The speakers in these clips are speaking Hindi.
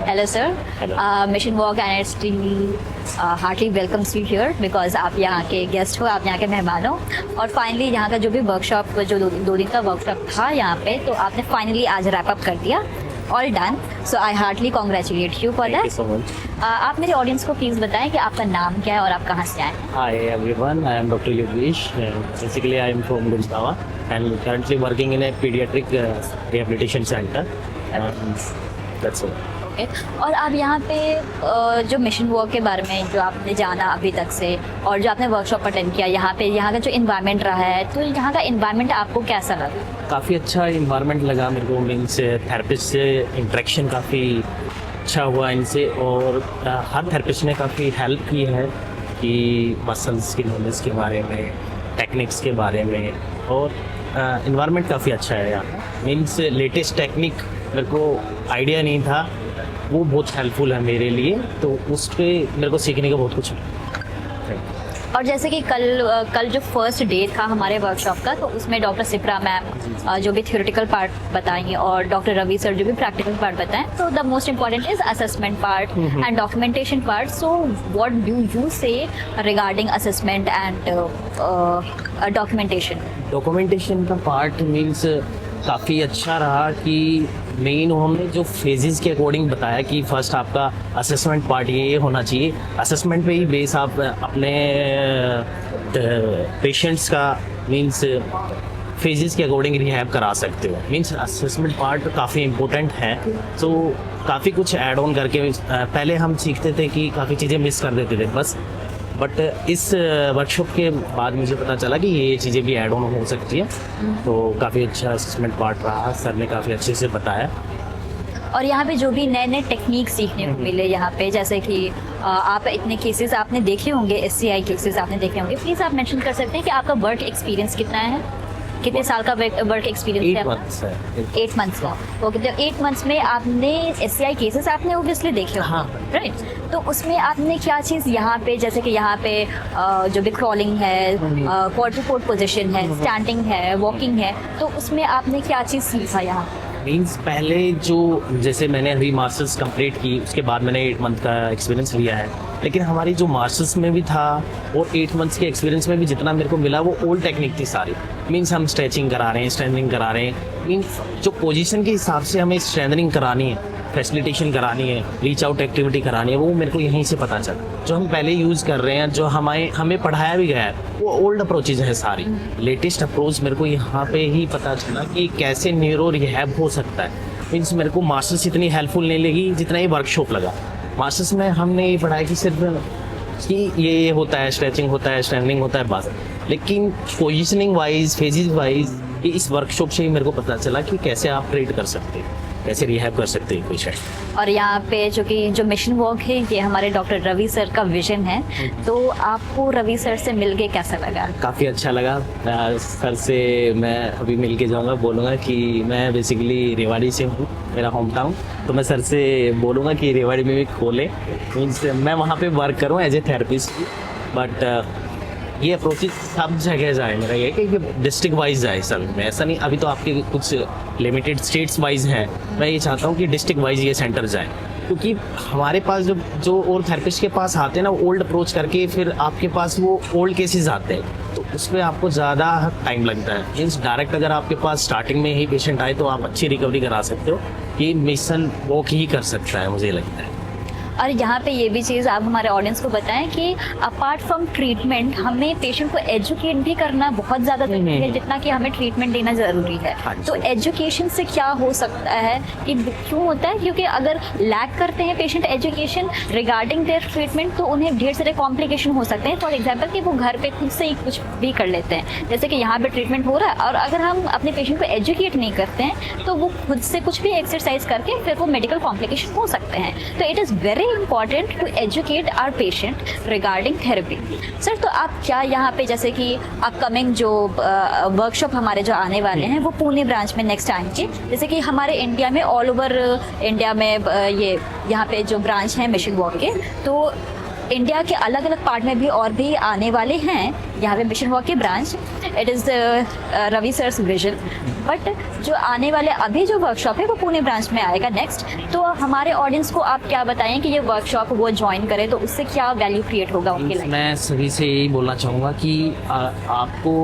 Hello, sir. Hello. Mission Walk and its team heartily welcomes you here because आप यहाँ के गेस्ट हो, आप यहाँ के मेहमान हो और फाइनली यहाँ का जो भी वर्कशॉप जो दो दिन का वर्कशॉप था यहाँ पे, तो आपने फाइनली आज रैप अप कर दिया. All done. So I heartily congratulate you for Thank you that. so much. आप मेरे ऑडियंस को प्लीज़ बताएं कि आपका नाम क्या है और आप कहाँ से आए हैं. Hi everyone, I am Dr. Yogesh. Basically, I am from Gurgaon and currently working in a pediatric rehabilitation center. That's all. Okay. और आप यहाँ पे जो मिशन वॉक के बारे में जो आपने जाना अभी तक से और जो आपने वर्कशॉप अटेंड किया यहाँ पे, यहाँ का जो इन्वायरमेंट रहा है, तो यहाँ का इन्वायरमेंट आपको कैसा लगा. काफ़ी अच्छा इन्वायरमेंट लगा मेरे को. मीन्स थेरेपिस्ट से इंटरेक्शन काफ़ी अच्छा हुआ इनसे और हर थेरेपिस्ट ने काफ़ी हेल्प की है कि मसल्स की नॉलेज के बारे में, टेक्निक्स के बारे में. और इन्वायरमेंट काफ़ी अच्छा है यहाँ. मीन्स लेटेस्ट टेक्निक मेरे को आइडिया नहीं था, वो बहुत हेल्पफुल है मेरे लिए. तो उस पर मेरे को सीखने का बहुत कुछ मिला. और जैसे कि कल जो फर्स्ट डे था हमारे वर्कशॉप का, तो उसमें डॉक्टर सिप्रा मैम जो भी थ्योरेटिकल पार्ट बताएंगे और डॉक्टर रवि सर जो भी प्रैक्टिकल पार्ट बताएं. तो the most important is assessment part and documentation part. So what do you say regarding assessment and documentation. Documentation का पार्ट मीन्स काफ़ी अच्छा रहा कि मेन हमने जो फेजेस के अकॉर्डिंग बताया कि फर्स्ट आपका असेसमेंट पार्ट ये होना चाहिए. असेसमेंट पे ही बेस आप अपने पेशेंट्स का मीन्स फेजेस के अकॉर्डिंग रिहैब करा सकते हो. मीन्स असेसमेंट पार्ट काफ़ी इम्पोर्टेंट है. तो काफ़ी कुछ ऐड ऑन करके पहले हम सीखते थे कि काफ़ी चीज़ें मिस कर देते थे बस. बट इस वर्कशॉप के बाद मुझे पता चला कि ये चीज़ें भी ऐड ऑन हो सकती है. तो काफ़ी अच्छा असेसमेंट पार्ट रहा. सर ने काफ़ी अच्छे से बताया. और यहाँ पे जो भी नए नए टेक्निक सीखने को मिले यहाँ पे, जैसे कि आप इतने केसेस आपने देखे होंगे, SCI केसेस आपने देखे होंगे. प्लीज़ आप मेंशन कर सकते हैं कि आपका वर्क एक्सपीरियंस कितना है, कितने साल का वर्क एक्सपीरियंस है 8 months है. 8 मंथ्स का. ओके. तो 8 मंथ्स में आपने SCI केसेस आपने ओबियसली देखे होंगे. हाँ. राइट. तो उसमें आपने क्या चीज़ यहाँ पे, जैसे कि यहाँ पे जो भी क्रॉलिंग है, क्वाड टू क्वाड पोजिशन है, स्टैंडिंग है, वॉकिंग है, तो उसमें आपने क्या चीज़ सीखा यहाँ. मीन्स पहले जो जैसे मैंने अभी मास्टर्स कंप्लीट की, उसके बाद मैंने 8 मंथ का एक्सपीरियंस लिया है. लेकिन हमारी जो मास्टर्स में भी था और 8 मंथ्स के एक्सपीरियंस में भी जितना मेरे को मिला वो ओल्ड टेक्निक थी सारी. मीन्स हम स्ट्रेचिंग करा रहे हैं, स्ट्रेंथनिंग करा रहे हैं. मीन्स जो पोजीशन के हिसाब से हमें स्ट्रेंथनिंग करानी है, फैसिलिटेशन करानी है, रीच आउट एक्टिविटी करानी है, वो मेरे को यहीं से पता चला. जो हम पहले यूज़ कर रहे हैं, जो हमें पढ़ाया भी गया है, वो ओल्ड अप्रोचेज है सारी. लेटेस्ट अप्रोच मेरे को यहाँ पे ही पता चला कि कैसे न्यूरो रिहैब हो सकता है. मीन्स मेरे को मास्टर्स इतनी हेल्पफुल नहीं लगी जितना ये वर्कशॉप लगा. मास्टर्स में हमने ये पढ़ाया कि सिर्फ कि ये होता है, स्ट्रेचिंग होता है, स्ट्रेंथनिंग होता है बस. लेकिन पोजिशनिंग वाइज, फेजेस वाइज, ये इस वर्कशॉप से ही मेरे को पता चला कि कैसे आप ट्रीट कर सकते हैं, कैसे रिहैब कर सकते हैं पेशेंट. और यहाँ पे जो मिशन वॉक है, ये हमारे डॉक्टर रवि सर का विजन है. तो आपको रवि सर से मिलके कैसा लगा. काफ़ी अच्छा लगा. सर से मैं अभी मिल के जाऊँगा, बोलूँगा कि मैं बेसिकली रेवाड़ी से हूँ, मेरा होम टाउन. तो मैं सर से बोलूँगा कि रेवाड़ी में भी खोले. मीन्स मैं वहाँ पे वर्क करूँ एज ए थेरेपिस्ट. बट ये अप्रोचेज सब जगह जाए. मेरा ये कि डिस्ट्रिक्ट वाइज जाए सर में. ऐसा नहीं, अभी तो आपके कुछ लिमिटेड स्टेट्स वाइज हैं. मैं ये चाहता हूँ कि डिस्ट्रिक्ट वाइज ये सेंटर जाए. क्योंकि हमारे पास जो और थेरेपिस्ट के पास आते हैं ना, ओल्ड अप्रोच करके फिर आपके पास वो ओल्ड केसेस आते हैं, तो उसमें आपको ज़्यादा टाइम लगता है. मीन्स डायरेक्ट अगर आपके पास स्टार्टिंग में ही पेशेंट आए तो आप अच्छी रिकवरी करा सकते हो. ये मिशन वॉक ही कर सकता है, मुझे लगता है. और यहाँ पे ये भी चीज़ आप हमारे ऑडियंस को बताएं कि अपार्ट फ्रॉम ट्रीटमेंट हमें पेशेंट को एजुकेट भी करना बहुत ज़्यादा ज़रूरी है जितना कि हमें ट्रीटमेंट देना ज़रूरी है. तो एजुकेशन से क्या हो सकता है कि क्यों होता है, क्योंकि अगर लैक करते हैं patient education regarding their treatment तो उन्हें ढेर सारे कॉम्प्लिकेशन हो सकते हैं. फॉर एग्जाम्पल कि वो घर पर खुद से ही कुछ भी कर लेते हैं, जैसे कि यहाँ पर ट्रीटमेंट हो रहा है और अगर हम अपने पेशेंट को एजुकेट नहीं करते हैं तो वो खुद से कुछ भी एक्सरसाइज करके फिर वो मेडिकल कॉम्प्लिकेशन हो सकते हैं. तो it is very important to educate our patient regarding therapy. Sir, तो आप क्या यहाँ पे, जैसे कि अपकमिंग जो वर्कशॉप हमारे जो आने वाले हैं वो पुणे ब्रांच में नेक्स्ट आएंगे, जैसे कि हमारे इंडिया में ऑल ओवर इंडिया में ये यहाँ पे जो ब्रांच है मिशन वॉक के, तो इंडिया के अलग अलग पार्ट में भी और भी आने वाले हैं यहाँ पे मिशन वॉक के branch. It is Ravi sir's vision, but जो आने वाले अभी जो वर्कशॉप है वो पुणे ब्रांच में आएगा नेक्स्ट। तो हमारे ऑडियंस को आप क्या बताएं कि ये वर्कशॉप वो ज्वाइन करे तो उससे क्या वैल्यू क्रिएट होगा उनके लाइफ? मैं सभी से यही बोलना चाहूँगा कि आपको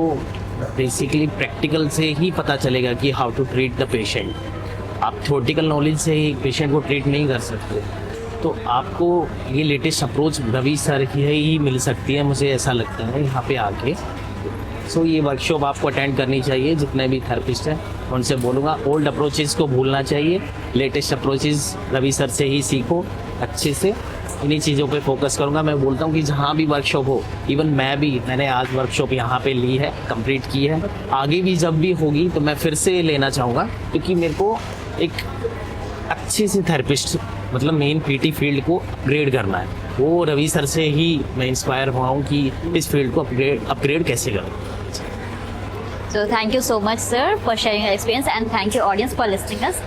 बेसिकली प्रैक्टिकल से ही पता चलेगा कि how to treat the patient. आप थ्योरेटिकल नॉलेज से ही पेशेंट को ट्रीट नहीं कर सकते। तो आपको ये लेटेस्ट अप्रोच रवि सर की ही मिल सकती है, मुझे ऐसा लगता है यहाँ पे आके। सो ये वर्कशॉप आपको अटेंड करनी चाहिए। जितने भी थेरेपिस्ट हैं उनसे बोलूँगा ओल्ड अप्रोचेस को भूलना चाहिए, लेटेस्ट अप्रोचेस रवि सर से ही सीखो अच्छे से। इन्हीं चीज़ों पे फोकस करूँगा। मैं बोलता हूँ कि जहाँ भी वर्कशॉप हो, इवन मैंने आज वर्कशॉप यहाँ पे ली है, कंप्लीट की है, आगे भी जब भी होगी तो मैं फिर से लेना चाहूँगा, क्योंकि मेरे को एक अच्छे से थेरेपिस्ट मतलब मेन पीटी फील्ड को अपग्रेड करना है। वो रवि सर से ही मैं इंस्पायर हुआ हूँ कि इस फील्ड को अपग्रेड कैसे करूँ। So thank you so much, sir, for sharing your experience, and thank you, audience, for listening us.